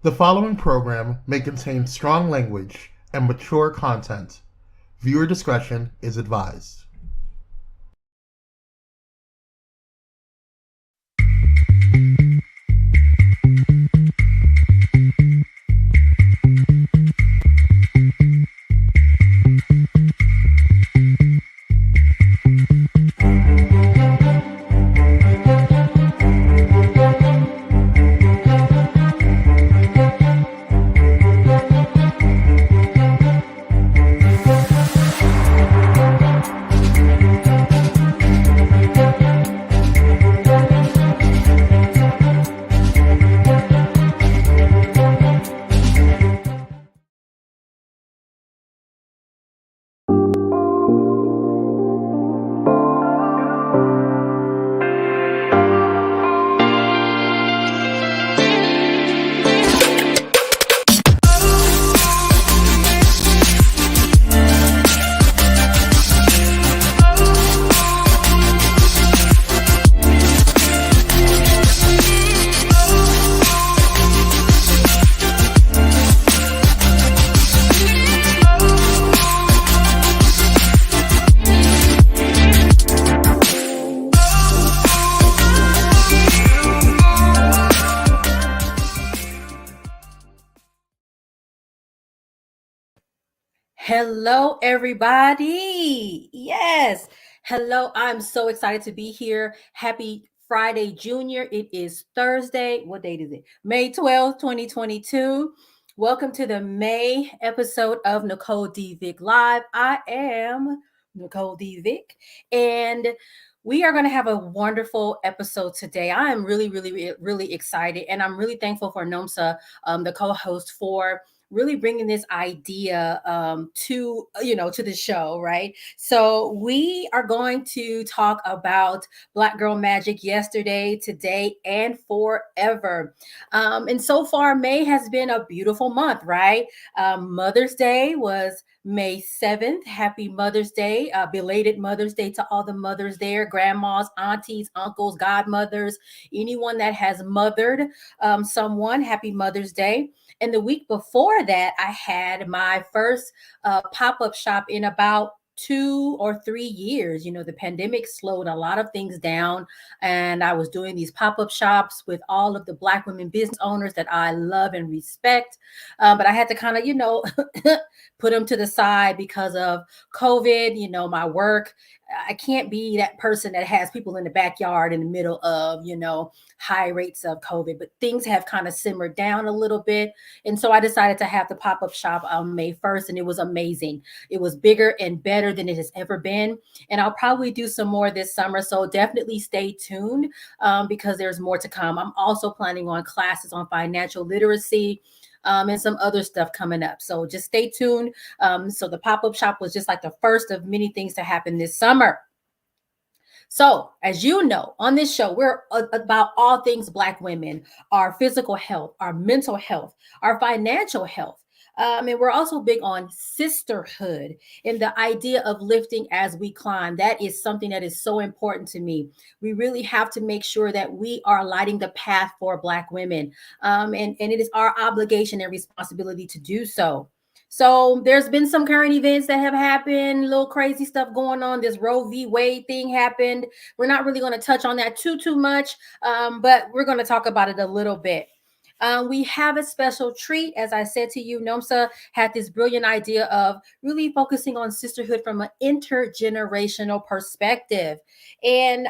The following program may contain strong language and mature content. Viewer discretion is advised. Hello, everybody. Yes. Hello. I'm so excited to be here. Happy Friday, Junior. It is Thursday. What date is it? May 12th, 2022. Welcome to the May episode of Nicole D. Vick Live. I am Nicole D. Vick, and we are going to have a wonderful episode today. I am really excited, and I'm really thankful for Nomsa, the co-host, for really bringing this idea to the show, right? So we are going to talk about Black Girl Magic yesterday, today, and forever. And so far, May has been a beautiful month, right? Mother's Day was May 7th. Happy Mother's Day. Belated Mother's Day to all the mothers there, grandmas, aunties, uncles, godmothers, anyone that has mothered someone. Happy Mother's Day. And the week before that, I had my first pop-up shop in about 2 or 3 years. The pandemic slowed a lot of things down, and I was doing these pop-up shops with all of the Black women business owners that I love and respect. But I had to kind of, put them to the side because of COVID, my work. I can't be that person that has people in the backyard in the middle of, high rates of COVID, but things have kind of simmered down a little bit. And so I decided to have the pop up shop on May 1st, and it was amazing. It was bigger and better than it has ever been. And I'll probably do some more this summer. So definitely stay tuned because there's more to come. I'm also planning on classes on financial literacy. And some other stuff coming up. So just stay tuned. So the pop up shop was just like the first of many things to happen this summer. So, as you know, on this show, we're about all things Black women, our physical health, our mental health, our financial health. And we're also big on sisterhood and the idea of lifting as we climb. That is something that is so important to me. We really have to make sure that we are lighting the path for Black women. And it is our obligation and responsibility to do so. So there's been some current events that have happened, little crazy stuff going on. This Roe v. Wade thing happened. We're not really going to touch on that too much, but we're going to talk about it a little bit. We have a special treat. As I said to you, Nomsa had this brilliant idea of really focusing on sisterhood from an intergenerational perspective. And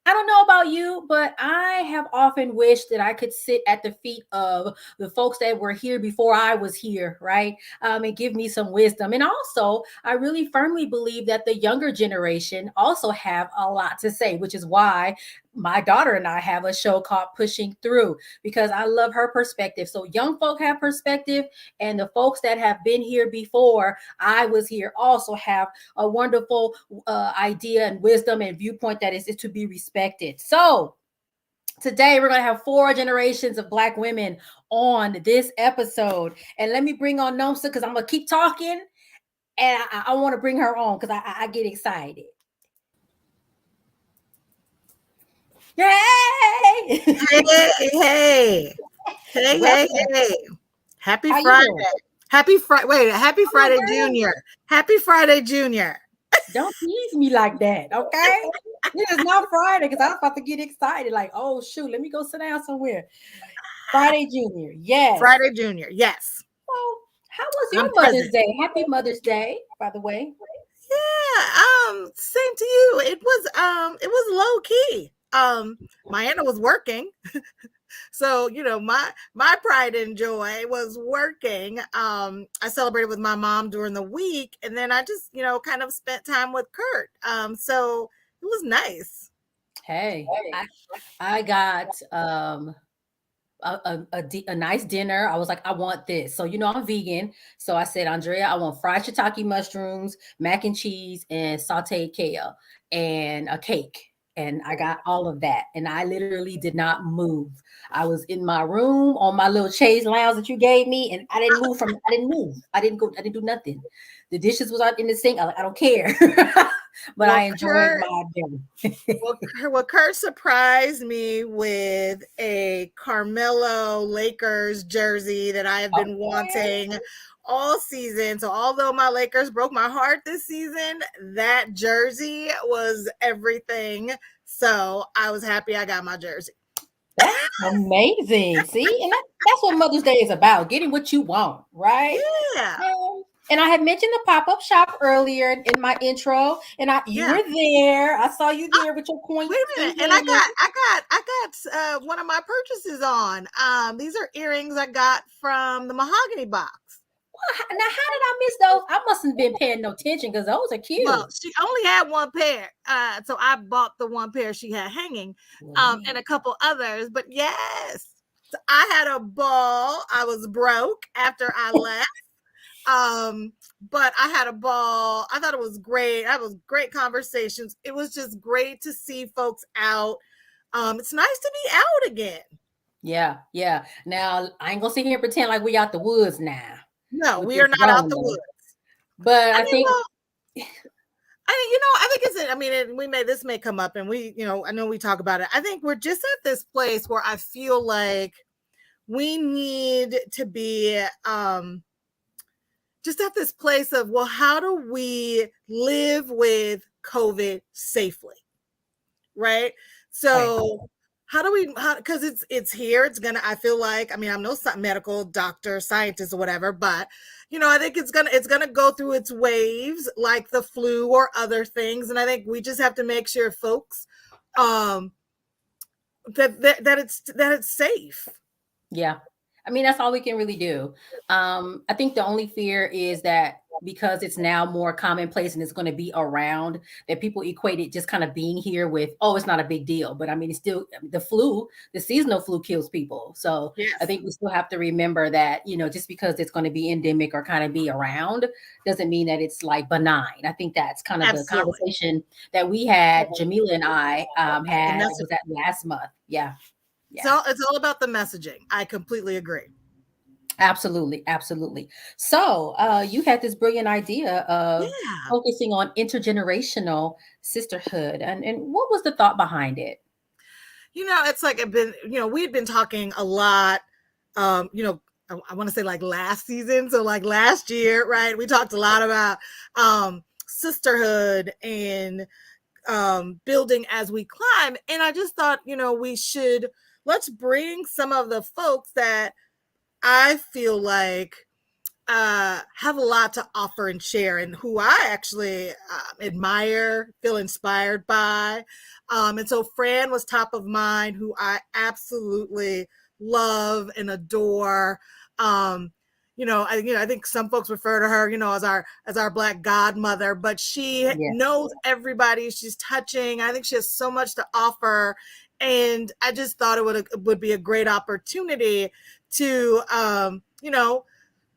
I don't know about you, but I have often wished that I could sit at the feet of the folks that were here before I was here, right? And give me some wisdom. And also, I really firmly believe that the younger generation also have a lot to say, which is why my daughter and I have a show called Pushing Through, because I love her perspective. So young folk have perspective, and the folks that have been here before I was here also have a wonderful idea and wisdom and viewpoint that is to be respected. So today we're going to have 4 generations of Black women on this episode. And let me bring on Nomsa because I'm going to keep talking, and I want to bring her on because I get excited. Yay! Hey, hey. Hey, hey, Welcome. hey. Happy How you Friday. doing? Happy Friday. Wait, happy Oh, Friday, girl, Junior. Happy Friday, Junior. don't tease me like that, okay? It is not Friday because I was about to get excited. Like, oh shoot, let me go sit down somewhere. Friday Junior, yes. Friday, Junior. Yes. Well, how was I'm your Mother's present. Day? Happy Mother's Day, by the way. Yeah, same to you. It was low key. My Anna was working. So, my pride and joy was working. I celebrated with my mom during the week, and then I just, kind of spent time with Kurt. So it was nice. Hey, I got a nice dinner. I was like, I want this. So, I'm vegan. So I said, Andrea, I want fried shiitake mushrooms, mac and cheese, and sauteed kale, and a cake. And I got all of that. And I literally did not move. I was in my room on my little chaise lounge that you gave me, and I didn't move I didn't move. I didn't go, I didn't do nothing. The dishes was out in the sink. I don't care. But I Well, enjoyed Kurt, my dinner. Kurt surprised me with a Carmelo Lakers jersey that I have been Okay. wanting all season. So although my Lakers broke my heart this season, that jersey was everything. So I was happy I got my jersey. That's amazing. See, and that's what Mother's Day is about, getting what you want, right? Yeah. And I had mentioned the pop-up shop earlier in my intro, and you Yeah. were there. I saw you there with your Wait a minute. pink And I hair. got one of my purchases on. These are earrings I got from the mahogany box. Now, how did I miss those? I mustn't been paying no attention because those are Well, cute. she only had one pair, so I bought the one pair she had hanging, Well, and a couple others. But yes, so I had a ball. I was broke after I left, but I had a ball. I thought it was great. I was great conversations. It was just great to see folks out. It's nice to be out again. yeah. Now, I ain't gonna sit here and pretend like we out the woods now No, with we this are not out the Rona, woods. but I I mean, think well, I think it's, I mean, this may come up and I know we talk about it. I think we're just at this place where I feel like we need to be, just at this place of, well, how do we live with COVID safely? Right. right. So how do we, because it's here, I feel like, I mean, I'm no medical doctor, scientist or whatever, but I think it's gonna go through its waves like the flu or other things. And I think we just have to make sure folks, that it's safe. Yeah. I mean, that's all we can really do. I think the only fear is that because it's now more commonplace and it's going to be around, that people equate it just kind of being here with, oh, it's not a big deal. But I mean, it's still the flu, the seasonal flu kills people. So I Yes. think we still have to remember that, just because it's going to be endemic or kind of be around doesn't mean that it's like benign. I think that's kind of the Absolutely. conversation that we had, Jamila and I had, message- was that last month. Yeah. So it's all about the messaging. I completely agree. Absolutely. So, you had this brilliant idea of Yeah. focusing on intergenerational sisterhood, and what was the thought behind it? It's like we'd been talking a lot, I want to say like last season. So like last year, right? We talked a lot about sisterhood and building as we climb. And I just thought, let's bring some of the folks that I feel like have a lot to offer and share, and who I actually admire, feel inspired by. And so Fran was top of mind, who I absolutely love and adore. I think some folks refer to her, as our Black godmother, but she Yeah. knows everybody. She's touching. I think she has so much to offer, and I just thought it would be a great opportunity to,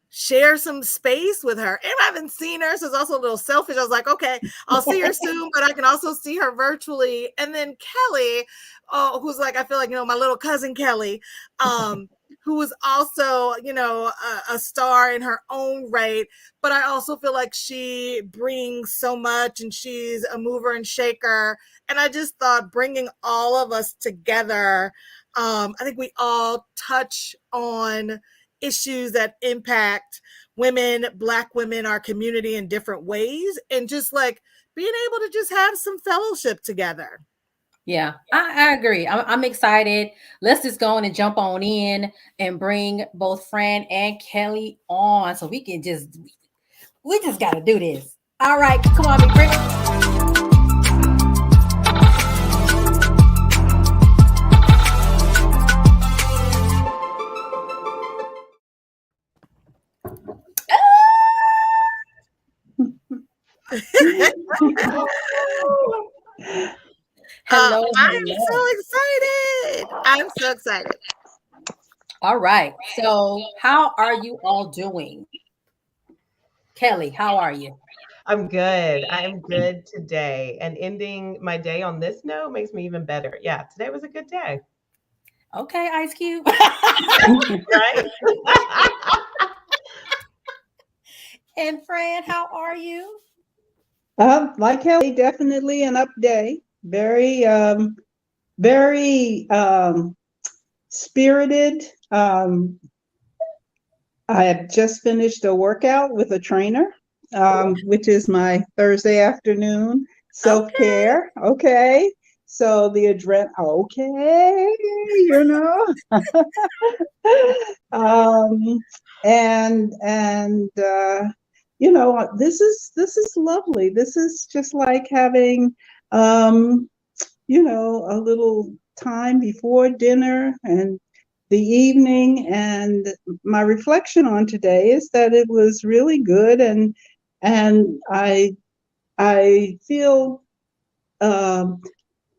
share some space with her. And I haven't seen her, so it's also a little selfish. I was like, okay, I'll see her soon, but I can also see her virtually. And then Kelly, who's like, I feel like, my little cousin Kelly, who was also, a star in her own right. But I also feel like she brings so much, and she's a mover and shaker. And I just thought bringing all of us together I think we all touch on issues that impact women, Black women, our community in different ways, and just like being able to just have some fellowship together. Yeah, I agree. I'm excited. Let's just go on and jump on in and bring both Fran and Kelly on so we just got to do this. All right, come on, Big Brick. Hello, I'm so excited. I'm so excited. All right. So, how are you all doing? Kelly, how are you? I'm good. I'm good today. And ending my day on this note makes me even better. Yeah, today was a good day. Okay, Ice Cube. Right? And Fran, how are you? Like Kelly, definitely an up day. Very, very spirited. I have just finished a workout with a trainer, which is my Thursday afternoon self-care. Okay. So the okay, this is lovely. This is just like having, a little time before dinner and the evening. And my reflection on today is that it was really good, and I feel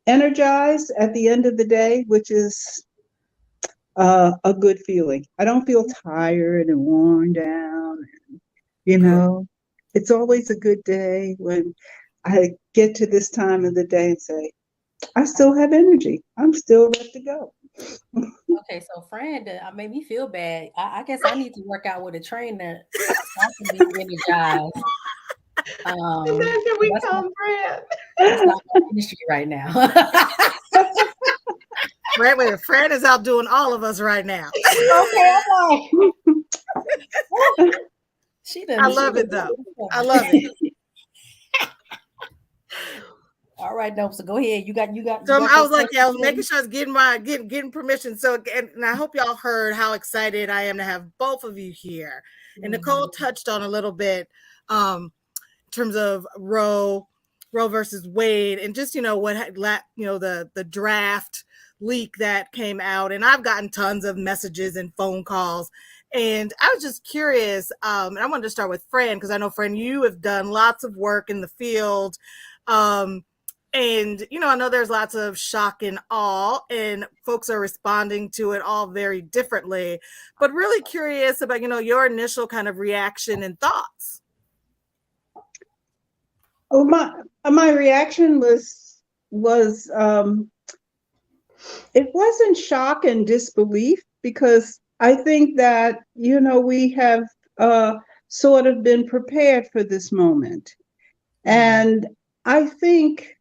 energized at the end of the day, which is a good feeling. I don't feel tired and worn down. It's always a good day when I get to this time of the day and say, I still have energy. I'm still ready to go. Okay, so Fran made me feel bad. I guess I need to work out with a trainer so I can be energized. And then here we come, Fran. That's not my industry right now. Fran is out doing all of us right now. Okay, I love it though. I love it. All right, Nomsa, go ahead. You got. So I was like, I was making sure I was getting permission. So, and I hope y'all heard how excited I am to have both of you here. And Nicole touched on a little bit, in terms of Roe versus Wade, and just the draft leak that came out. And I've gotten tons of messages and phone calls. And I was just curious. And I wanted to start with Fran, because I know, Fran, you have done lots of work in the field. And, I know there's lots of shock and awe, and folks are responding to it all very differently, but really curious about, your initial kind of reaction and thoughts. Oh, my reaction was it wasn't shock and disbelief, because I think that, we have sort of been prepared for this moment. And I think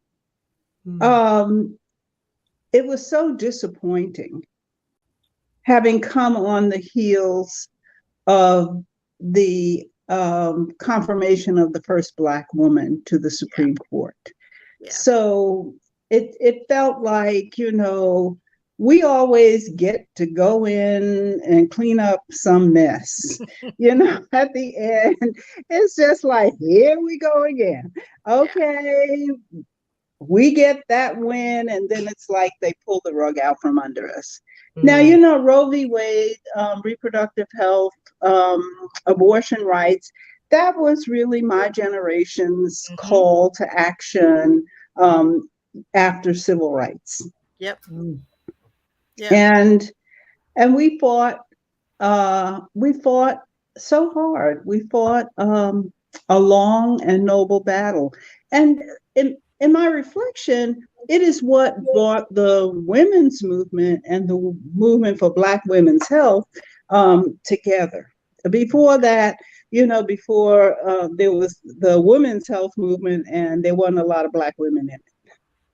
it was so disappointing, having come on the heels of the confirmation of the first Black woman to the Supreme Court. Yeah. So it felt like, we always get to go in and clean up some mess, at the end. It's just like, here we go again. Okay. Yeah. We get that win, and then it's like they pull the rug out from under us. Mm-hmm. Now, Roe v. Wade, reproductive health, abortion rights, that was really my generation's call to action after civil rights. Yep. Yeah. And we fought so hard. We fought a long and noble battle. And in my reflection, it is what brought the women's movement and the movement for Black women's health together. Before that, before there was the women's health movement, and there wasn't a lot of Black women in it.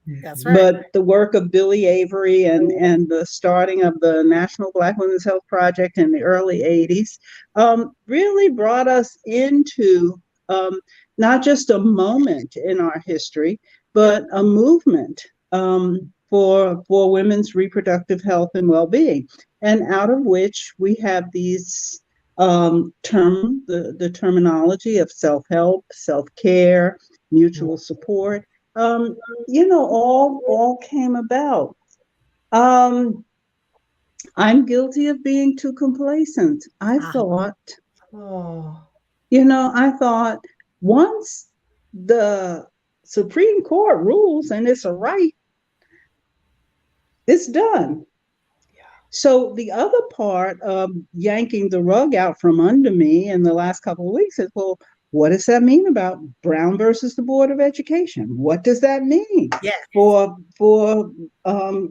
That's right. But the work of Billy Avery and the starting of the National Black Women's Health Project in the early 80s really brought us into not just a moment in our history, but a movement for women's reproductive health and well-being, and out of which we have these the terminology of self-help, self-care, mutual support. All came about. I'm guilty of being too complacent. I thought once the Supreme Court rules and it's a right, it's done. So the other part of yanking the rug out from under me in the last couple of weeks is, well, what does that mean about Brown versus the Board of Education? What does that mean for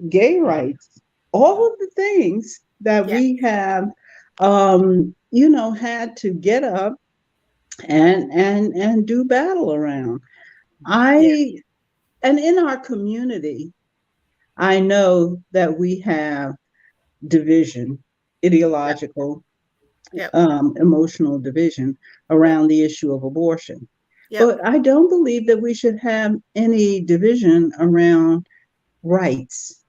gay rights? All of the things that we have, had to get up and do battle around. And in our community, I know that we have division, ideological, emotional division around the issue of abortion. But I don't believe that we should have any division around rights.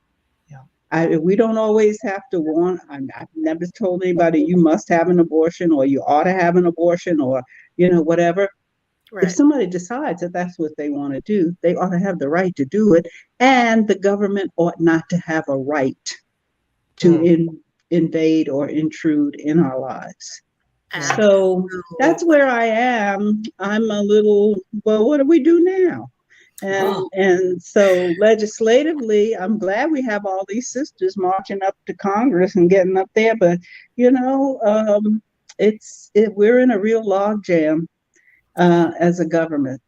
We don't always have to want, I've never told anybody you must have an abortion or you ought to have an abortion or, whatever. Right. If somebody decides that that's what they want to do, they ought to have the right to do it. And the government ought not to have a right to invade or intrude in our lives. So that's where I am. I'm a little, well, what do we do now? And so legislatively, I'm glad we have all these sisters marching up to Congress and getting up there. But, we're in a real logjam as a government.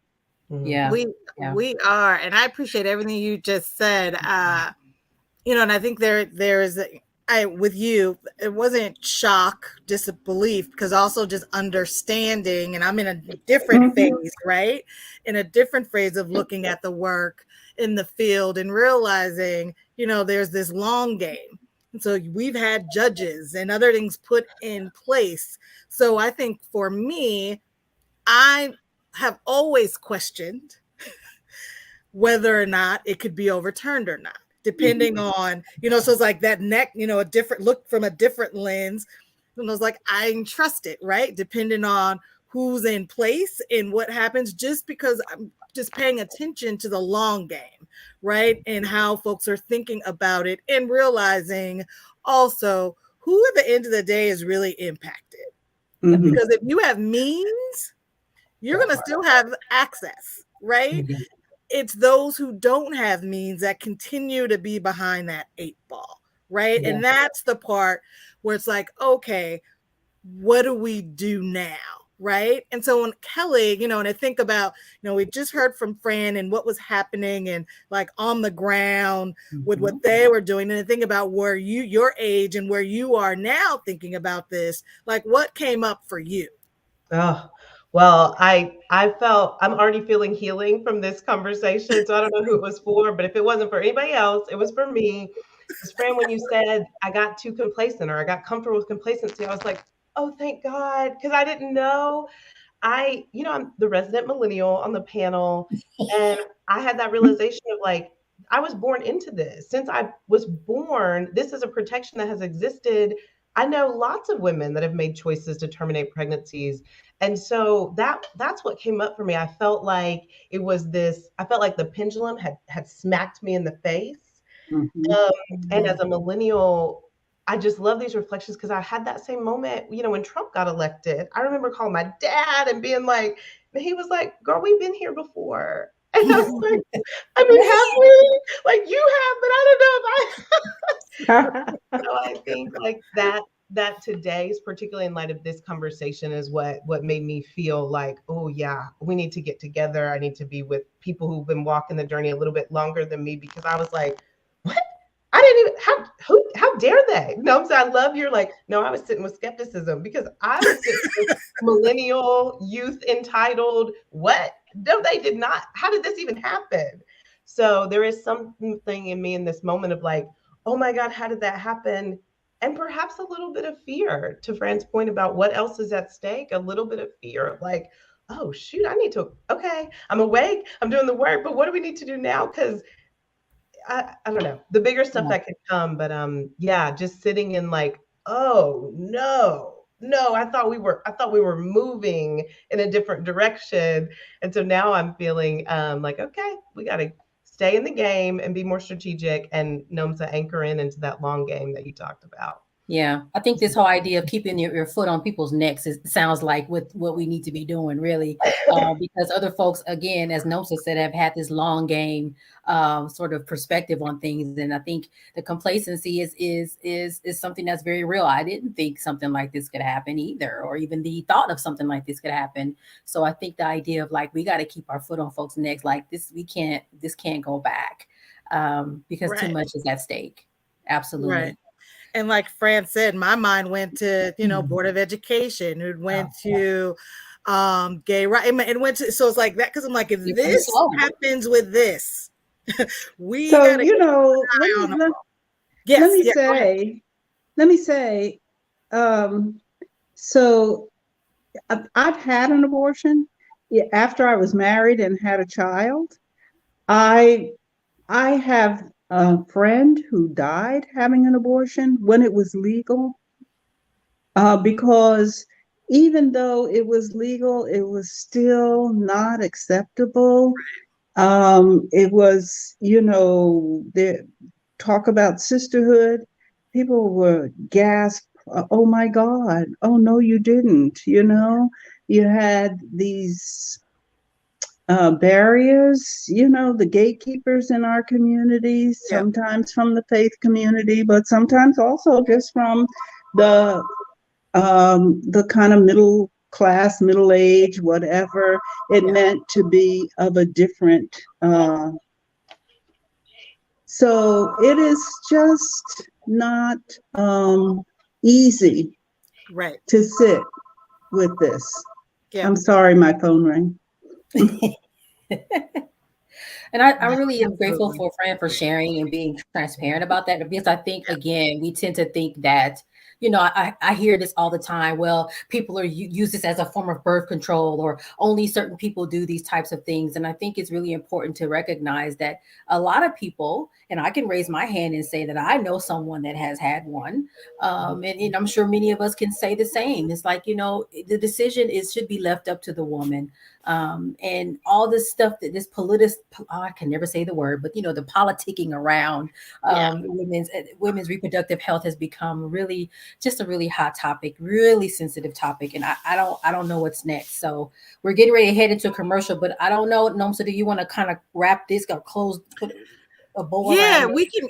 Yeah. We are. And I appreciate everything you just said. And I think there's with you, it wasn't shock, disbelief, because also just understanding, and I'm in a different phase, right? In a different phase of looking at the work in the field and realizing, there's this long game. And so we've had judges and other things put in place. So I think for me, I have always questioned whether or not it could be overturned or not, depending on, so it's like that neck, a different look from a different lens. And I was like, I can trust it, right? Depending on who's in place and what happens, just because I'm just paying attention to the long game, right? And how folks are thinking about it and realizing also who at the end of the day is really impacted. Because if you have means, you're going to still have access, right? It's those who don't have means that continue to be behind that 8 ball, right? And that's the part where it's like, okay, what do we do now, right? And so when Kelly, and I think about, we just heard from Fran and what was happening and like on the ground with what they were doing. And I think about where your age and where you are now thinking about this, like what came up for you? Oh, well, I felt I'm already feeling healing from this conversation. So I don't know who it was for, but if it wasn't for anybody else, it was for me. Because Fran, when you said I got too complacent or I got comfortable with complacency, I was like, oh, thank God. Because I didn't know. I'm the resident millennial on the panel. And I had that realization of like, I was born into this. Since I was born, this is a protection that has existed. I know lots of women that have made choices to terminate pregnancies. And so that's what came up for me. I felt like it was this, I felt like the pendulum had smacked me in the face. And as a millennial, I just love these reflections because I had that same moment, when Trump got elected. I remember calling my dad and being like, and he was like, girl, we've been here before. And I was like, have we? Like you have, but I don't know if I. So I think like that today's, particularly in light of this conversation, is what made me feel like, oh yeah, we need to get together. I need to be with people who've been walking the journey a little bit longer than me, because I was like, what? I didn't even, how dare they? No, I love your like, no, I was sitting with skepticism because I was sitting with millennial youth entitled, what? No, they did not. How did this even happen? So there is something in me in this moment of like, oh my God, how did that happen? And perhaps a little bit of fear, to Fran's point about what else is at stake, a little bit of fear of like, oh shoot, okay, I'm awake, I'm doing the work, but what do we need to do now? Because I don't know, the bigger stuff Yeah. that could come, but yeah, just sitting in like, oh no, I thought we were moving in a different direction. And so now I'm feeling like, okay, we got to stay in the game and be more strategic, and Nomsa anchor into that long game that you talked about. Yeah, I think this whole idea of keeping your foot on people's necks sounds like what we need to be doing, really, because other folks, again, as Nomsa said, have had this long game sort of perspective on things, and I think the complacency is something that's very real. I didn't think something like this could happen either, or even the thought of something like this could happen. So I think the idea of like we got to keep our foot on folks' necks, like this can't go back because too much is at stake. Absolutely. Right. And like Fran said, my mind went to, Board of Education. It went to gay right. It went to, so it's like that, because I'm like, if this happens with this, we so gotta let me say, so I've had an abortion after I was married and had a child. I have a friend who died having an abortion when it was legal, because even though it was legal, it was still not acceptable. It was, the talk about sisterhood. People were gasp, oh my God, oh no, you didn't. You had these barriers, the gatekeepers in our communities, sometimes from the faith community, but sometimes also just from the kind of middle class, middle age, whatever it meant to be of a different. So it is just not easy to sit with this. I'm sorry, my phone rang. And I really am grateful for Fran for sharing and being transparent about that, because I think, again, we tend to think that, I hear this all the time. Well, people use this as a form of birth control, or only certain people do these types of things. And I think it's really important to recognize that a lot of people, and I can raise my hand and say that I know someone that has had one. And I'm sure many of us can say the same. It's like, the decision should be left up to the woman. And all this stuff that this I can never say the word, but the politicking around women's reproductive health has become really just a really hot topic, really sensitive topic. And I don't know what's next. So we're getting ready to head into a commercial, but I don't know, Nomsa, do you want to kind of wrap this, put a bow around we can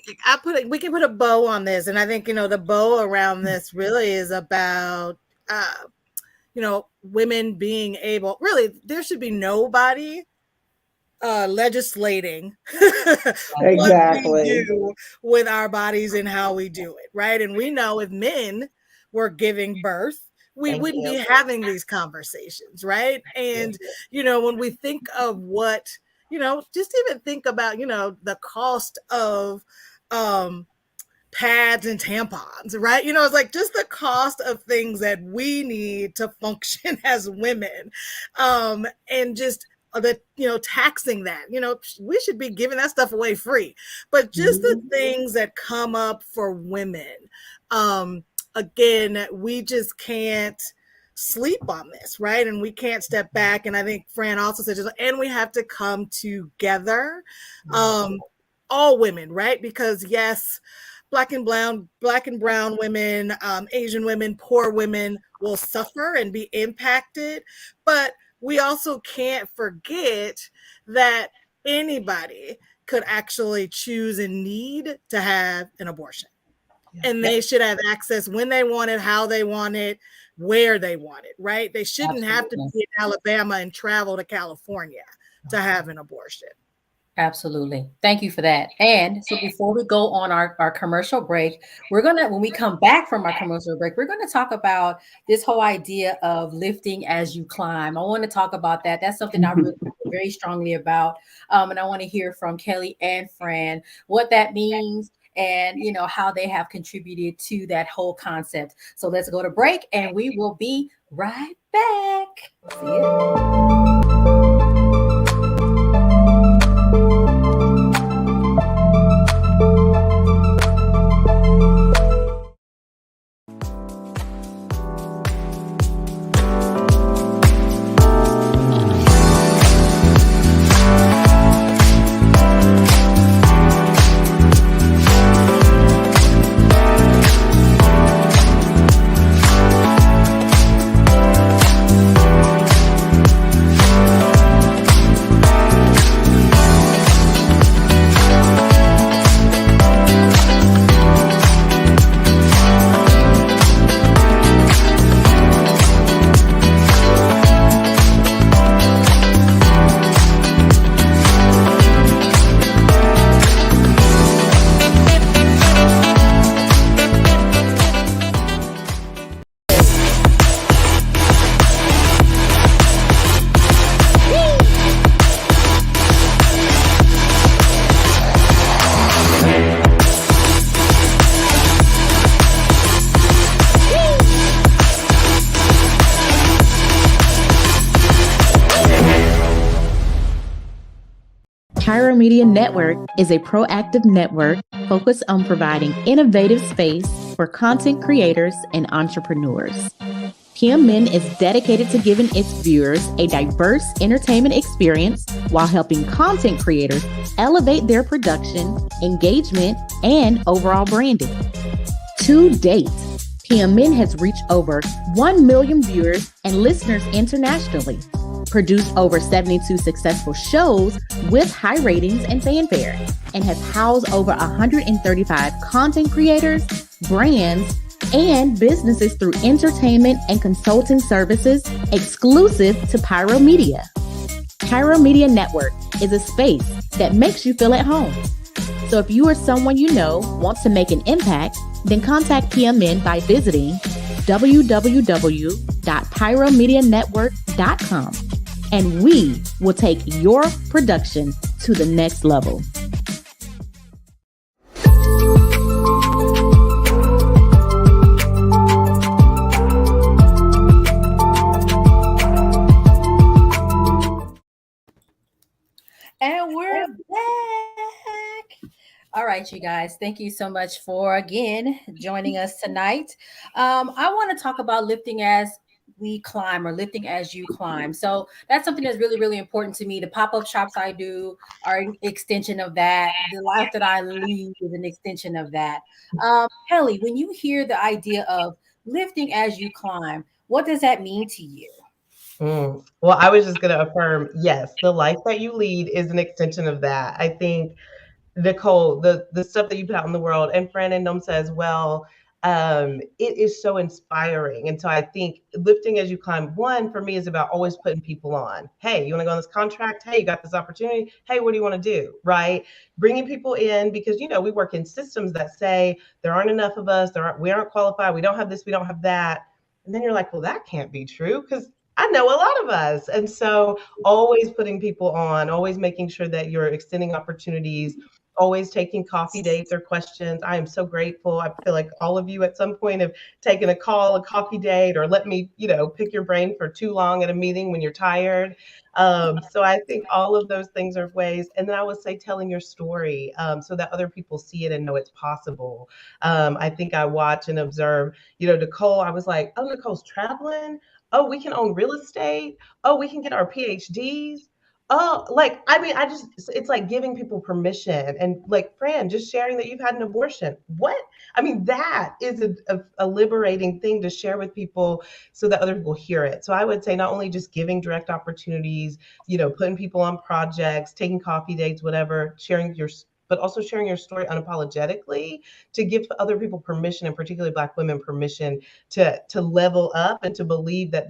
put a bow on this. And I think, the bow around this really is about women being able, really, there should be nobody legislating exactly what we do with our bodies and how we do it, right? And we know if men were giving birth, we wouldn't be having these conversations, right? And when we think of what, just even think about, the cost of pads and tampons, right? It's like just the cost of things that we need to function as women, and just the taxing that, we should be giving that stuff away free, but just the things that come up for women, again, we just can't sleep on this, right? And we can't step back. And I think Fran also said, and we have to come together, all women, right? Because yes, Black and brown women, Asian women, poor women will suffer and be impacted. But we also can't forget that anybody could actually choose and need to have an abortion. And they should have access when they want it, how they want it, where they want it, right? They shouldn't have to be in Alabama and travel to California to have an abortion. Absolutely. Thank you for that. And so before we go on our commercial break, when we come back from our commercial break, we're gonna talk about this whole idea of lifting as you climb. I want to talk about that. That's something I really feel very strongly about. And I want to hear from Kelly and Fran what that means and how they have contributed to that whole concept. So let's go to break and we will be right back. See you. Pyro Media Network is a proactive network focused on providing innovative space for content creators and entrepreneurs. PMN is dedicated to giving its viewers a diverse entertainment experience while helping content creators elevate their production, engagement, and overall branding. To date, PMN has reached over 1 million viewers and listeners internationally, produced over 72 successful shows with high ratings and fanfare, and has housed over 135 content creators, brands, and businesses through entertainment and consulting services exclusive to Pyro Media. Pyro Media Network is a space that makes you feel at home. So if you or someone you know wants to make an impact, then contact PMN by visiting www.pyromedianetwork.com, and we will take your production to the next level. And we're back. All right, you guys. Thank you so much for again joining us tonight. I want to talk about lifting as we climb or lifting as you climb. So that's something that's really, really important to me. The pop-up shops I do are an extension of that. The life that I lead is an extension of that. Kelly, when you hear the idea of lifting as you climb, what does that mean to you? Well, I was just going to affirm, yes, the life that you lead is an extension of that. I think, Nicole, the stuff that you put out in the world, and Fran and Nomsa as well, it is so inspiring. And so I think lifting as you climb, one, for me, is about always putting people on. Hey, you want to go on this contract? Hey, you got this opportunity? Hey, what do you want to do? Right? Bringing people in because, we work in systems that say there aren't enough of us, we aren't qualified, we don't have this, we don't have that. And then you're like, well, that can't be true because I know a lot of us. And so always putting people on, always making sure that you're extending opportunities, always taking coffee dates or questions. I am so grateful. I feel like all of you at some point have taken a call, a coffee date, or let me, pick your brain for too long at a meeting when you're tired. So I think all of those things are ways. And then I would say telling your story so that other people see it and know it's possible. I think I watch and observe, Nicole, I was like, oh, Nicole's traveling. Oh, we can own real estate. Oh, we can get our PhDs. Oh, it's like giving people permission and like Fran, just sharing that you've had an abortion. What? I mean, that is a liberating thing to share with people so that other people hear it. So I would say not only just giving direct opportunities, putting people on projects, taking coffee dates, whatever, sharing your but also sharing your story unapologetically to give other people permission, and particularly Black women permission to level up and to believe that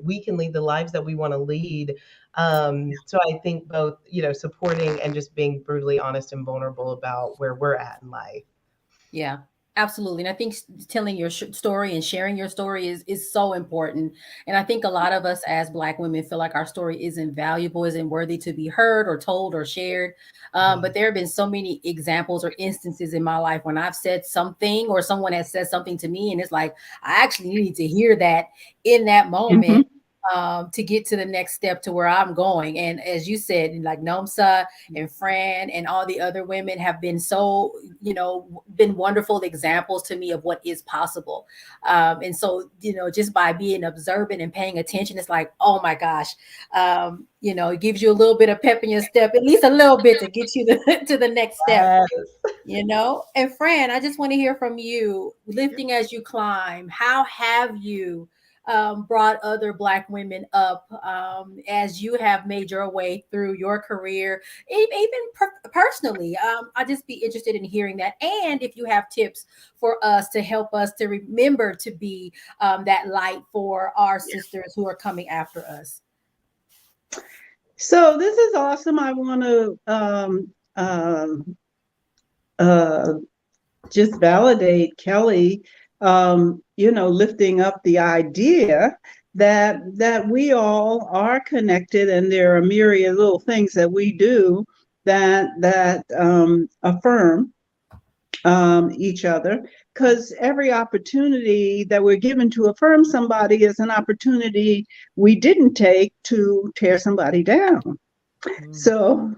we can lead the lives that we want to lead. So I think both, supporting and just being brutally honest and vulnerable about where we're at in life. Yeah, absolutely. And I think telling your story and sharing your story is so important. And I think a lot of us as Black women feel like our story isn't valuable, isn't worthy to be heard or told or shared. But there have been so many examples or instances in my life when I've said something or someone has said something to me, and it's like I actually need to hear that in that moment. To get to the next step to where I'm going. And as you said, like Nomsa and Fran and all the other women have been so, been wonderful examples to me of what is possible. And so, just by being observant and paying attention, it's like, oh my gosh, it gives you a little bit of pep in your step, at least a little bit to get you to the next step. And Fran, I just want to hear from you. Lifting as you climb, how have you brought other Black women up as you have made your way through your career, even personally? I'd just be interested in hearing that. And if you have tips for us to help us to remember to be that light for our sisters who are coming after us. So this is awesome. I want to just validate Kelly, lifting up the idea that we all are connected, and there are a myriad little things that we do that affirm each other, because every opportunity that we're given to affirm somebody is an opportunity we didn't take to tear somebody down. So,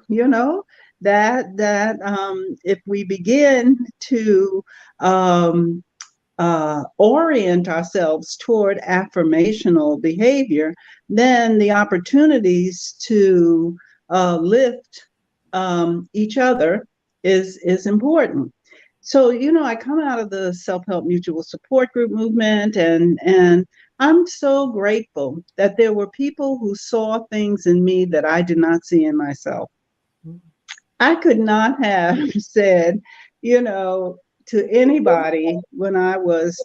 that if we begin to orient ourselves toward affirmational behavior, then the opportunities to lift each other is important. So, I come out of the self-help mutual support group movement, and I'm so grateful that there were people who saw things in me that I did not see in myself. I could not have said, to anybody when I was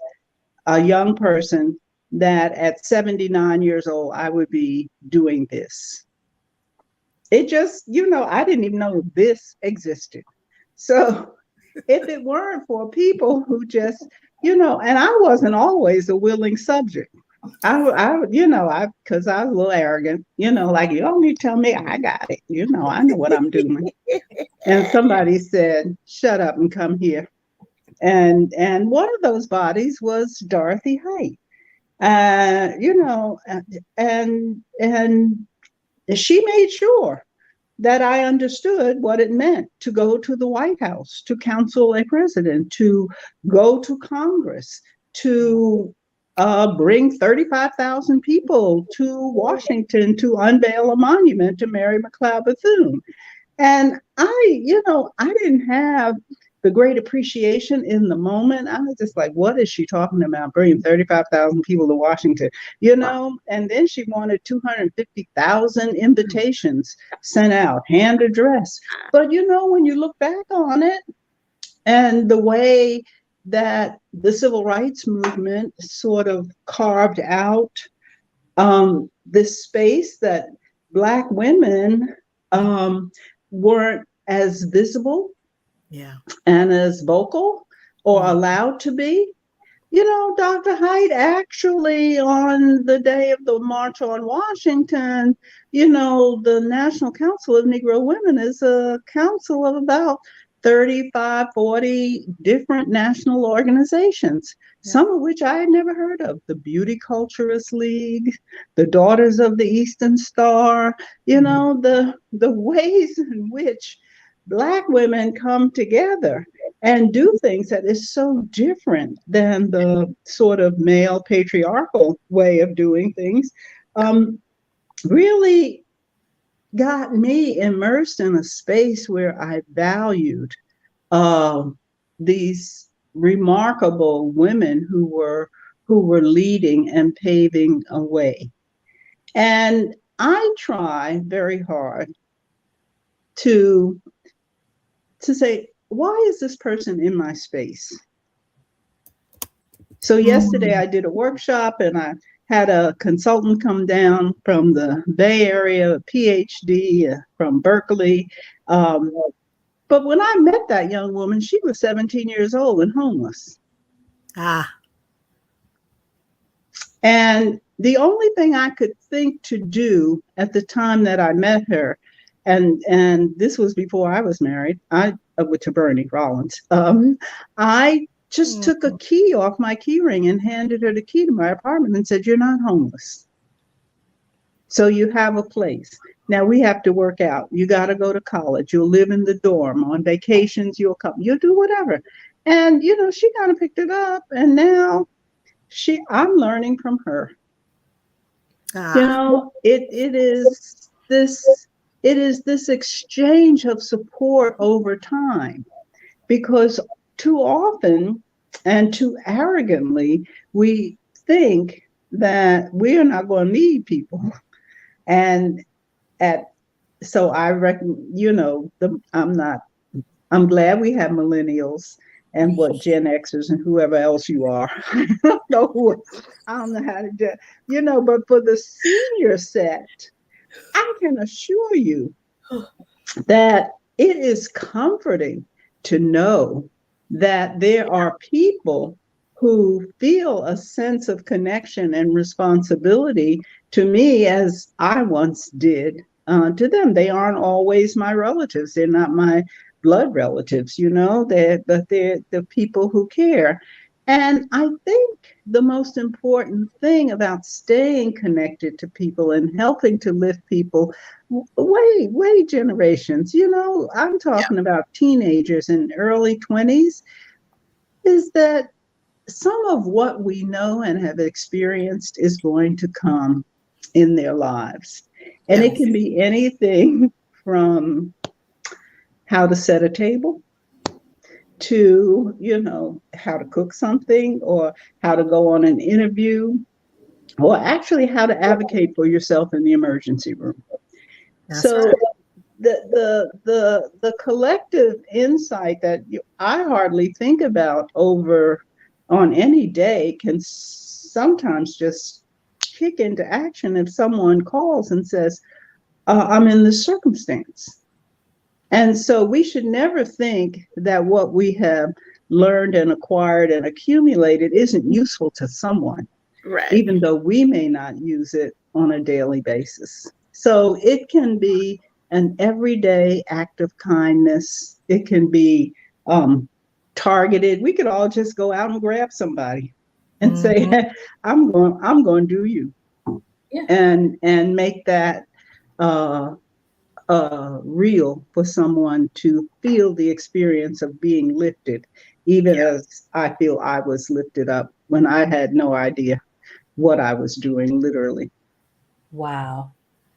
a young person that at 79 years old, I would be doing this. It just, I didn't even know this existed. So if it weren't for people who just, and I wasn't always a willing subject. Because I was a little arrogant, like, you don't need to tell me, I got it. I know what I'm doing. And somebody said, shut up and come here. And one of those bodies was Dorothy Height. And she made sure that I understood what it meant to go to the White House, to counsel a president, to go to Congress, to bring 35,000 people to Washington to unveil a monument to Mary McLeod Bethune. And I didn't have the great appreciation in the moment. I was just like, what is she talking about, bringing 35,000 people to Washington? And then she wanted 250,000 invitations sent out, hand addressed. But when you look back on it, and the way that the civil rights movement sort of carved out this space that Black women weren't as visible and as vocal or allowed to be. Dr. Height actually, on the day of the March on Washington, the National Council of Negro Women is a council of about 35, 40 different national organizations, some of which I had never heard of. The Beauty Culturist League, the Daughters of the Eastern Star, the ways in which Black women come together and do things that is so different than the sort of male patriarchal way of doing things, really got me immersed in a space where I valued these remarkable women who were leading and paving a way. And I try very hard to to say, why is this person in my space? So yesterday I did a workshop and I had a consultant come down from the Bay Area, a PhD from Berkeley. But when I met that young woman, she was 17 years old and homeless. And the only thing I could think to do at the time that I met her, and this was before I was married, to Bernie Rollins, I just took a key off my key ring and handed her the key to my apartment and said, "You're not homeless. So you have a place. Now we have to work out. You got to go to college. You'll live in the dorm. On vacations, you'll come. You'll do whatever." And, she kind of picked it up. And now I'm learning from her. It is this exchange of support over time, because too often and too arrogantly, we think that we are not going to need people. And so I reckon, I'm glad we have millennials and what Gen Xers and whoever else you are. I don't know how to do, but for the senior set, I can assure you that it is comforting to know that there are people who feel a sense of connection and responsibility to me, as I once did to them. They aren't always my relatives. They're not my blood relatives, but they're the people who care. And I think the most important thing about staying connected to people and helping to lift people way generations, I'm talking about teenagers and early 20s, is that some of what we know and have experienced is going to come in their lives. And it can be anything from how to set a table to, how to cook something, or how to go on an interview, or actually how to advocate for yourself in the emergency room. That's right. The collective insight that I hardly think about on any day can sometimes just kick into action if someone calls and says, I'm in this circumstance. And so we should never think that what we have learned and acquired and accumulated isn't useful to someone, right, even though we may not use it on a daily basis. So it can be an everyday act of kindness. It can be targeted. We could all just go out and grab somebody and say, I'm going to do you. Yeah. And make that real for someone to feel the experience of being lifted, even as I feel I was lifted up when I had no idea what I was doing, literally. Wow.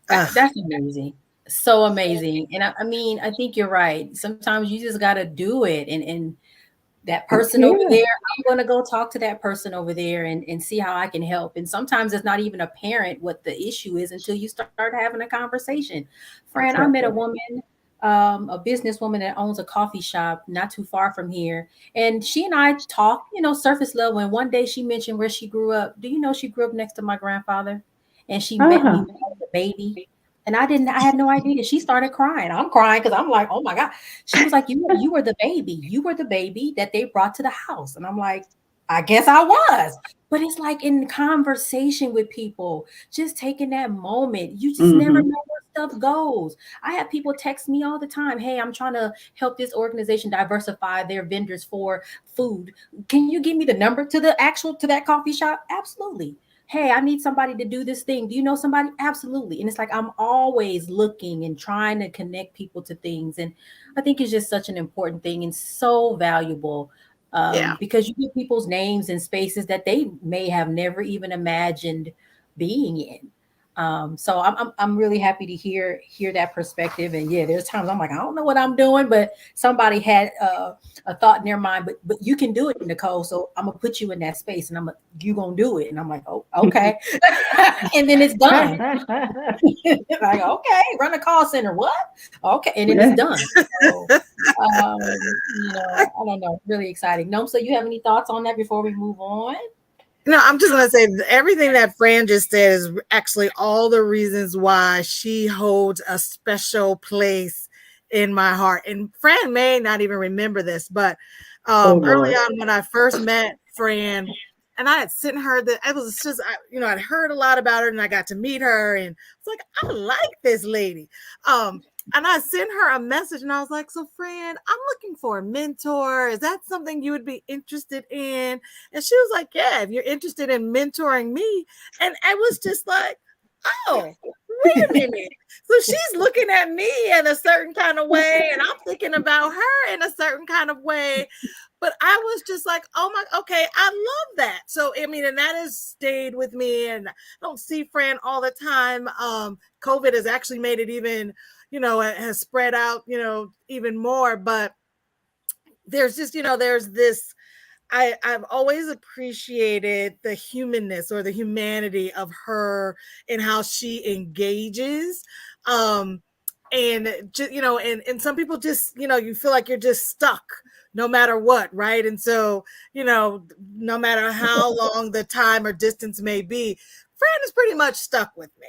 That's amazing. So amazing. And I mean, I think you're right. Sometimes you just got to do it. And that person over there, I'm going to go talk to that person over there and see how I can help. And sometimes it's not even apparent what the issue is until you start having a conversation. Fran, I met a woman, a businesswoman that owns a coffee shop not too far from here. And she and I talked, surface level. And one day she mentioned where she grew up. Do you know she grew up next to my grandfather? And she met me when I was a baby. And I had no idea. She started crying. I'm crying because I'm like, oh my God. She was like, you were the baby. You were the baby that they brought to the house. And I'm like, I guess I was. But it's like in conversation with people, just taking that moment. You just never know where stuff goes. I have people text me all the time. Hey, I'm trying to help this organization diversify their vendors for food. Can you give me the number to that coffee shop? Absolutely. Hey, I need somebody to do this thing. Do you know somebody? Absolutely. And it's like, I'm always looking and trying to connect people to things. And I think it's just such an important thing and so valuable because you get people's names and spaces that they may have never even imagined being in. So I'm really happy to hear that perspective. And yeah, there's times I'm like, I don't know what I'm doing, but somebody had a thought in their mind, but you can do it, Nicole. So I'm gonna put you in that space, and you gonna do it. And I'm like, oh, okay. And then it's done. Like, okay, run a call center. What? Okay, and then it's done. So, I don't know. Really exciting. No, so you have any thoughts on that before we move on? No, I'm just going to say everything that Fran just said is actually all the reasons why she holds a special place in my heart. And Fran may not even remember this, but early on when I first met Fran, and I had sent her that it was just, I'd heard a lot about her, and I got to meet her, and it's like, I like this lady. And I sent her a message, and I was like, so Fran, I'm looking for a mentor. Is that something you would be interested in? And she was like, yeah, if you're interested in mentoring me. And I was just like, oh, wait a minute. So she's looking at me in a certain kind of way, and I'm thinking about her in a certain kind of way. But I was just like, oh my, okay, I love that. So, I mean, and that has stayed with me, and I don't see Fran all the time. COVID has actually made it even, it has spread out, even more. But there's just, there's this, I've always appreciated the humanness or the humanity of her and how she engages. And just, and some people just, you feel like you're just stuck no matter what, right? And so, no matter how long the time or distance may be, Fran is pretty much stuck with me.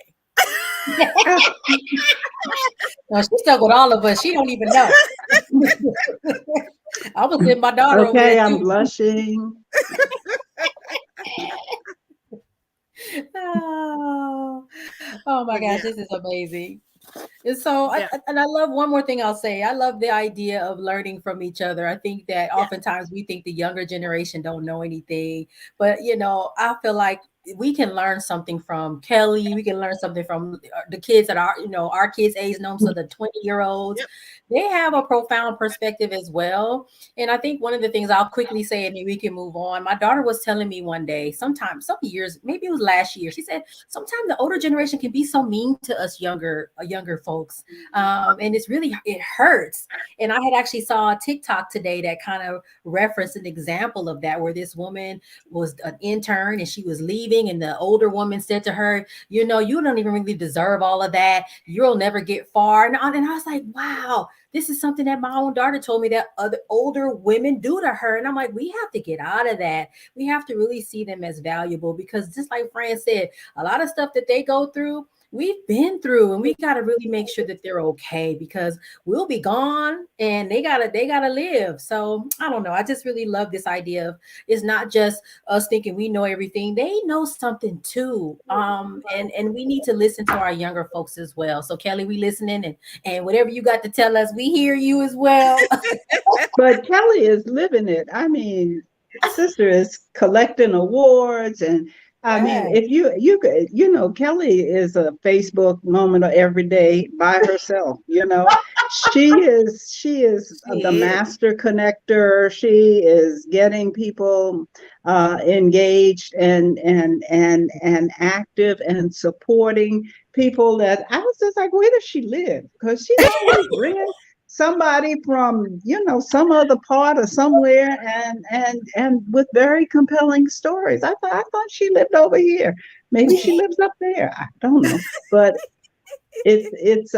No, she's stuck with all of us. She don't even know. I was with my daughter. Okay, I'm blushing. Oh my gosh, this is amazing. And so, I love one more thing I'll say. I love the idea of learning from each other. I think that oftentimes we think the younger generation don't know anything, but I feel like we can learn something from Kelly. We can learn something from the kids that are, our kids' age, so the 20-year-olds. Yep. They have a profound perspective as well. And I think one of the things I'll quickly say, and then we can move on. My daughter was telling me one day, some years, maybe it was last year, she said, sometimes the older generation can be so mean to us younger folks. And it hurts. And I had actually saw a TikTok today that kind of referenced an example of that, where this woman was an intern and she was leaving, and the older woman said to her, you don't even really deserve all of that. You'll never get far. And I was like, wow, this is something that my own daughter told me that other older women do to her. And I'm like, we have to get out of that. We have to really see them as valuable, because just like Fran said, a lot of stuff that they go through, we've been through, and we got to really make sure that they're okay, because we'll be gone and they gotta live. So I don't know. I just really love this idea of it's not just us thinking we know everything. They know something too. And we need to listen to our younger folks as well. So Kelly, we listening, and whatever you got to tell us, we hear you as well. But Kelly is living it. I mean, sister is collecting awards, and I mean, if you could, Kelly is a Facebook moment every day by herself. She is the master connector. She is getting people engaged and active and supporting people that I was just like, where does she live? Because she's always bringing somebody from some other part or somewhere, and with very compelling stories. I thought she lived over here. Maybe she lives up there. I don't know, but it's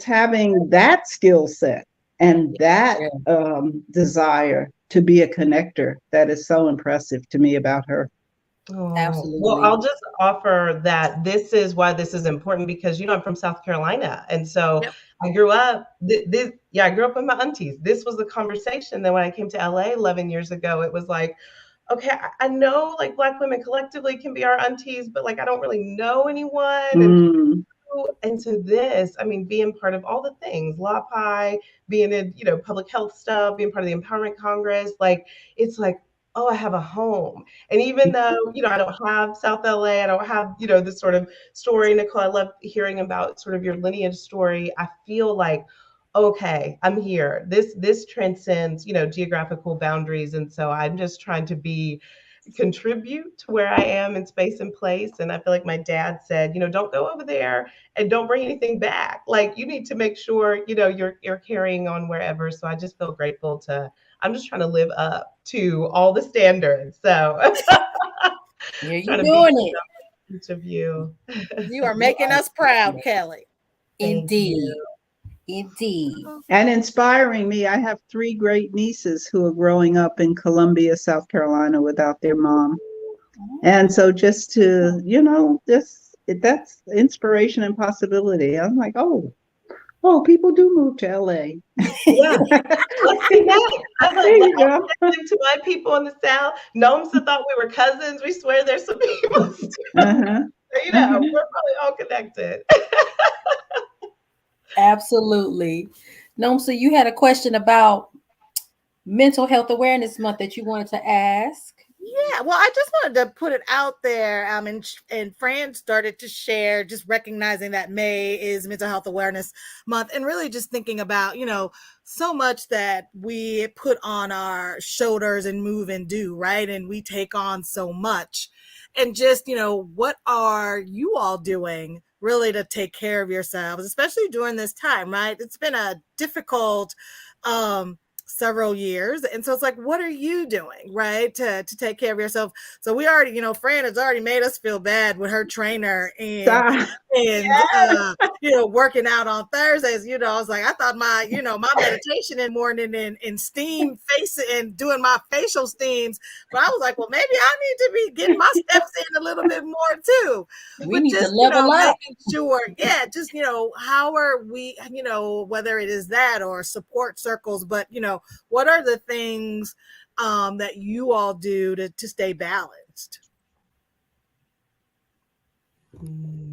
having that skill set and that desire to be a connector that is so impressive to me about her. Oh, absolutely. Well, I'll just offer that this is why this is important, because I'm from South Carolina, and so I grew up. I grew up with my aunties. This was the conversation. Then when I came to LA 11 years ago, it was like, okay, I know like Black women collectively can be our aunties, but like I don't really know anyone. And so this, I mean, being part of all the things, LAPI, being in public health stuff, being part of the Empowerment Congress, like it's like, oh, I have a home. And even though, I don't have South LA, I don't have, this sort of story, Nicole, I love hearing about sort of your lineage story. I feel like, okay, I'm here. This transcends, geographical boundaries. And so I'm just trying to be contribute to where I am in space and place. And I feel like my dad said, don't go over there and don't bring anything back. Like, you need to make sure, you're carrying on wherever. So I just feel grateful I'm just trying to live up to all the standards. So Yeah, trying you're to doing be it. each of you. You are making us proud, Kelly. Thank Indeed. you. Indeed. And inspiring me. I have three great nieces who are growing up in Columbia, South Carolina without their mom. And so just to, that's inspiration and possibility. I'm like, oh, people do move to LA. Yeah. Let's connect. I'm like, There you go. I'm connecting to my people in the South. Nomsa thought we were cousins. We swear there's some people still. Uh-huh. We're probably all connected. Absolutely. Nomsa, you had a question about Mental Health Awareness Month that you wanted to ask. Yeah, well, I just wanted to put it out there. And Fran started to share, just recognizing that May is Mental Health Awareness Month, and really just thinking about, so much that we put on our shoulders and move and do, right? And we take on so much. And just, what are you all doing really to take care of yourselves, especially during this time, right? It's been a difficult several years. And so it's like, what are you doing, right, to take care of yourself? So we already, Fran has already made us feel bad with her trainer and working out on Thursdays. I was like, I thought my meditation in the morning and steam face and doing my facial steams, but I was like, well, maybe I need to be getting my steps in a little bit more too. We but need just, to level up. making sure, just, how are we, whether it is that or support circles, but, what are the things that you all do to stay balanced?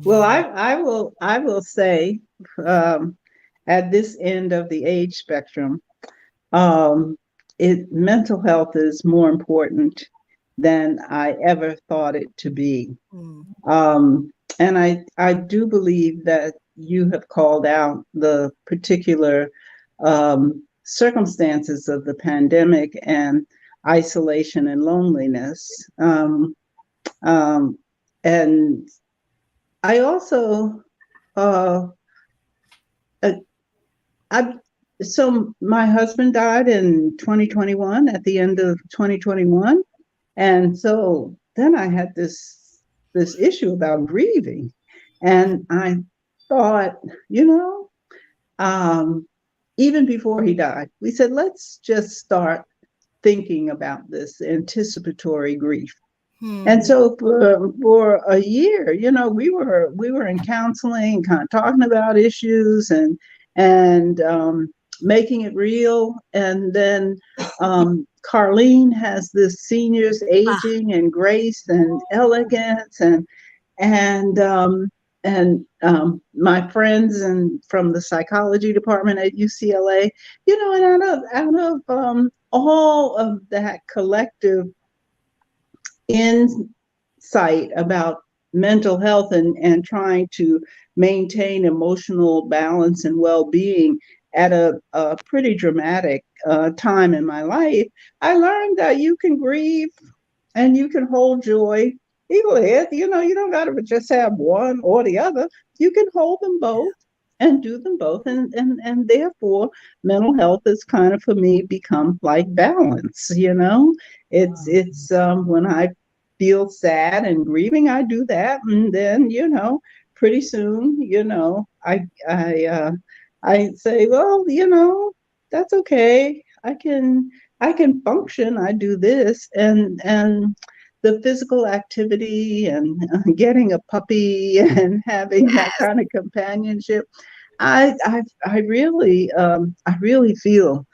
Well, I will say, at this end of the age spectrum, mental health is more important than I ever thought it to be. And I do believe that you have called out the particular circumstances of the pandemic and isolation and loneliness. And I also, so my husband died in 2021, at the end of 2021. And so then I had this issue about grieving. And I thought, even before he died, we said, let's just start thinking about this anticipatory grief. And so for a year, we were in counseling, kind of talking about issues and making it real. And then Carlene has this seniors aging and grace and elegance and my friends and from the psychology department at UCLA, and out of all of that collective insight about mental health and trying to maintain emotional balance and well-being at a pretty dramatic time in my life, I learned that you can grieve and you can hold joy equally. You don't got to just have one or the other. You can hold them both and do them both. And therefore, mental health is kind of, for me, become like balance. It's when I feel sad and grieving, I do that. And then, pretty soon, I say, well, that's okay. I can function. I do this and the physical activity and getting a puppy and having that kind of companionship. I really feel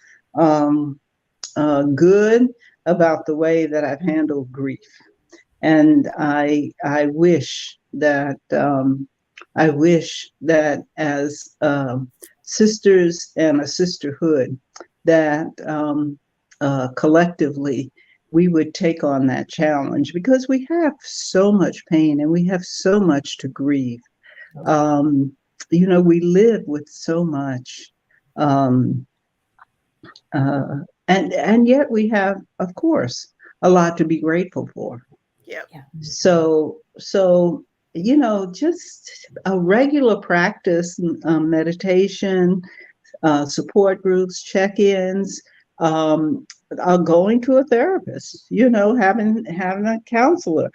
good about the way that I've handled grief, and I wish that as sisters and a sisterhood, that collectively we would take on that challenge, because we have so much pain and we have so much to grieve. We live with so much, and yet we have, of course, a lot to be grateful for. Yeah. So, just a regular practice, meditation, support groups, check-ins, going to a therapist, having a counselor.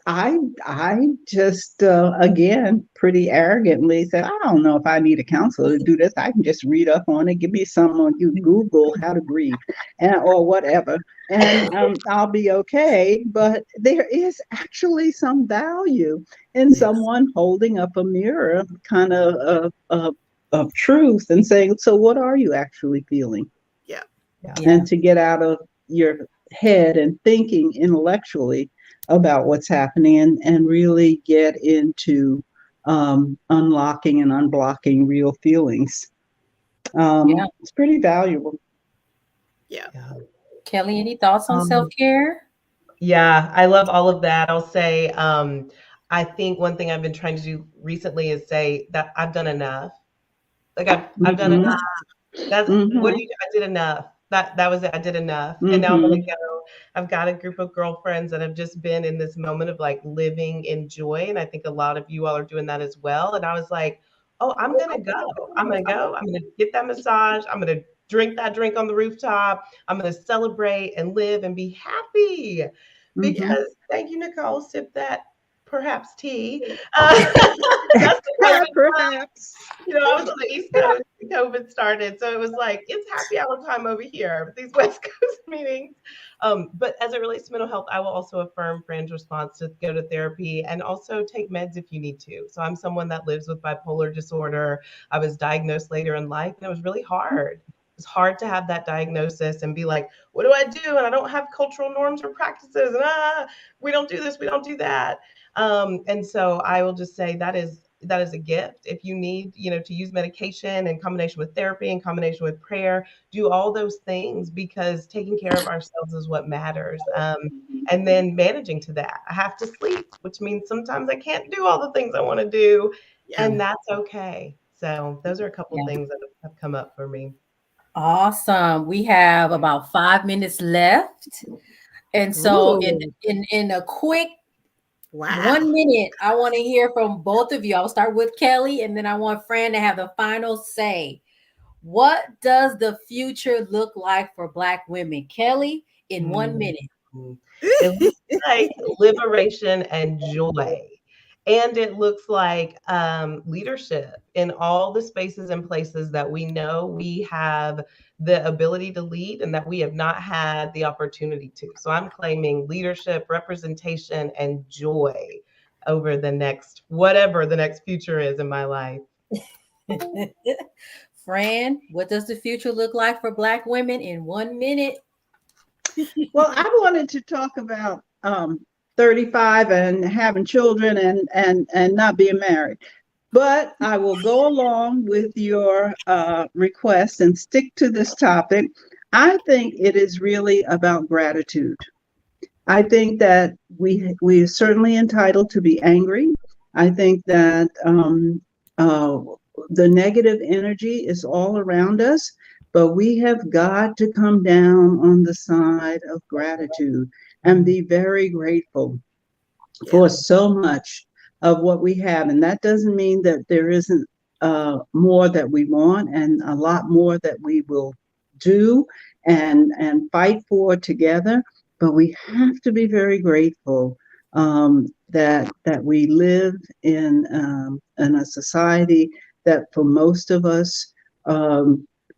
I just again pretty arrogantly said, I don't know if I need a counselor to do this. I can just read up on it. Give me some on you Google how to grieve, or whatever, and I'll be okay. But there is actually some value in someone holding up a mirror, kind of truth, and saying, so what are you actually feeling? Yeah. And to get out of your head and thinking intellectually about what's happening, and really get into unlocking and unblocking real feelings. It's pretty valuable. Yeah. Kelly, any thoughts on self-care? Yeah, I love all of that. I'll say, I think one thing I've been trying to do recently is say that I've done enough. Like I've done enough. That's what do you do? I did enough. That was it. I did enough. And now I'm gonna go. I've got a group of girlfriends that have just been in this moment of like living in joy. And I think a lot of you all are doing that as well. And I was like, oh, I'm gonna go. I'm gonna go. I'm gonna get that massage. I'm gonna drink that drink on the rooftop. I'm gonna celebrate and live and be happy. Because thank you, Nicole. Sip that perhaps tea. That's the Perhaps. I was on the East Coast when COVID started, so it was like it's happy hour time over here with these West Coast meetings. But as it relates to mental health, I will also affirm Fran's response to go to therapy and also take meds if you need to. So I'm someone that lives with bipolar disorder. I was diagnosed later in life, and it was really hard. It's hard to have that diagnosis and be like, what do I do? And I don't have cultural norms or practices. And we don't do this, we don't do that. And so I will just say that is a gift. If you need, to use medication in combination with therapy, in combination with prayer, do all those things, because taking care of ourselves is what matters. And then managing to that. I have to sleep, which means sometimes I can't do all the things I want to do, and that's okay. So those are a couple things that have come up for me. Awesome. We have about 5 minutes left. And so in a quick 1 minute, I want to hear from both of you. I'll start with Kelly, and then I want Fran to have the final say. What does the future look like for Black women? Kelly, in 1 minute. It looks like liberation and joy. And it looks like leadership in all the spaces and places that we know we have the ability to lead and that we have not had the opportunity to. So I'm claiming leadership, representation, and joy over the next, whatever the next future is in my life. Fran, what does the future look like for Black women in 1 minute? Well, I wanted to talk about 35 and having children and not being married. But I will go along with your request and stick to this topic. I think it is really about gratitude. I think that we are certainly entitled to be angry. I think that the negative energy is all around us, but we have got to come down on the side of gratitude and be very grateful for so much of what we have. And that doesn't mean that there isn't more that we want and a lot more that we will do and fight for together. But we have to be very grateful that we live in a society that for most of us,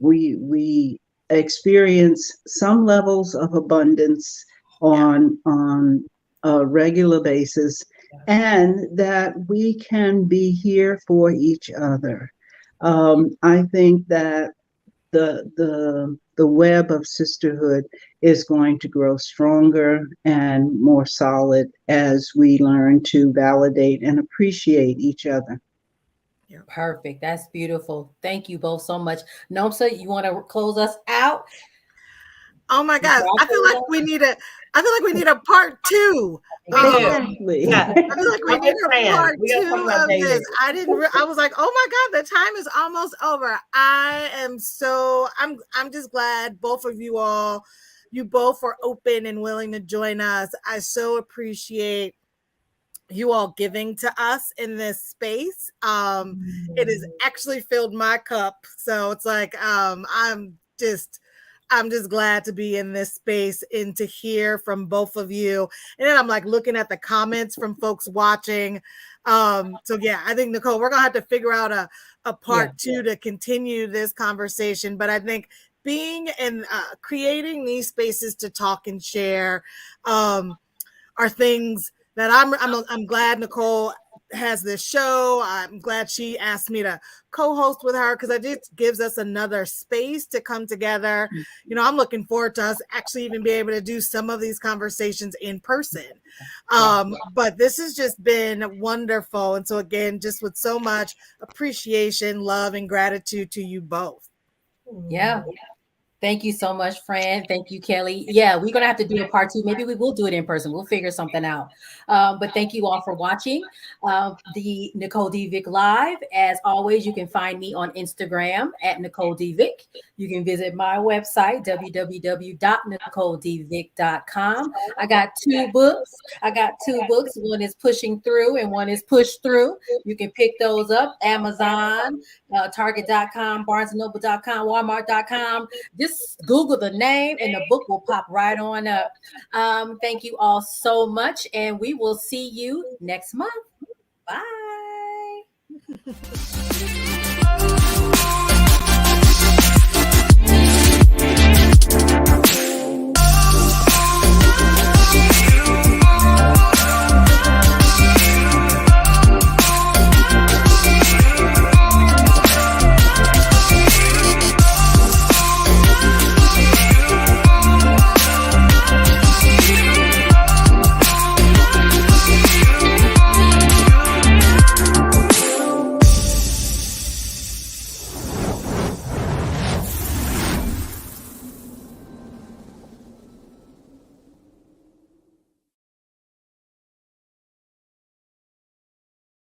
we experience some levels of abundance on a regular basis, and that we can be here for each other. I think that the web of sisterhood is going to grow stronger and more solid as we learn to validate and appreciate each other. Perfect. That's beautiful. Thank you both so much. Nomsa, you want to close us out? Oh my God. I feel like we need a part two. Exactly. I feel like we need a part two of this. I was like, oh my God, the time is almost over. I'm just glad both of you all you both are open and willing to join us. I so appreciate you all giving to us in this space. It has actually filled my cup. So it's like I'm just glad to be in this space and to hear from both of you. And then I'm like looking at the comments from folks watching. So yeah, I think, Nicole, we're gonna have to figure out a part two to continue this conversation. But I think being and creating these spaces to talk and share are things that I'm glad Nicole has this show. I'm glad she asked me to co-host with her, because it just gives us another space to come together. You know, I'm looking forward to us actually even be able to do some of these conversations in person. But this has just been wonderful. And so again, just with so much appreciation, love, and gratitude to you both. Yeah. Thank you so much, Fran. Thank you, Kelly. Yeah, we're going to have to do a part two. Maybe we will do it in person. We'll figure something out. But thank you all for watching the Nicole D. Vick Live. As always, you can find me on Instagram at Nicole D. Vick. You can visit my website, www.nicoledvick.com. I got two books. One is Pushing Through and one is Push Through. You can pick those up. Amazon, Target.com, BarnesandNoble.com, Walmart.com. Just Google the name and the book will pop right on up. Thank you all so much, and we will see you next month. Bye.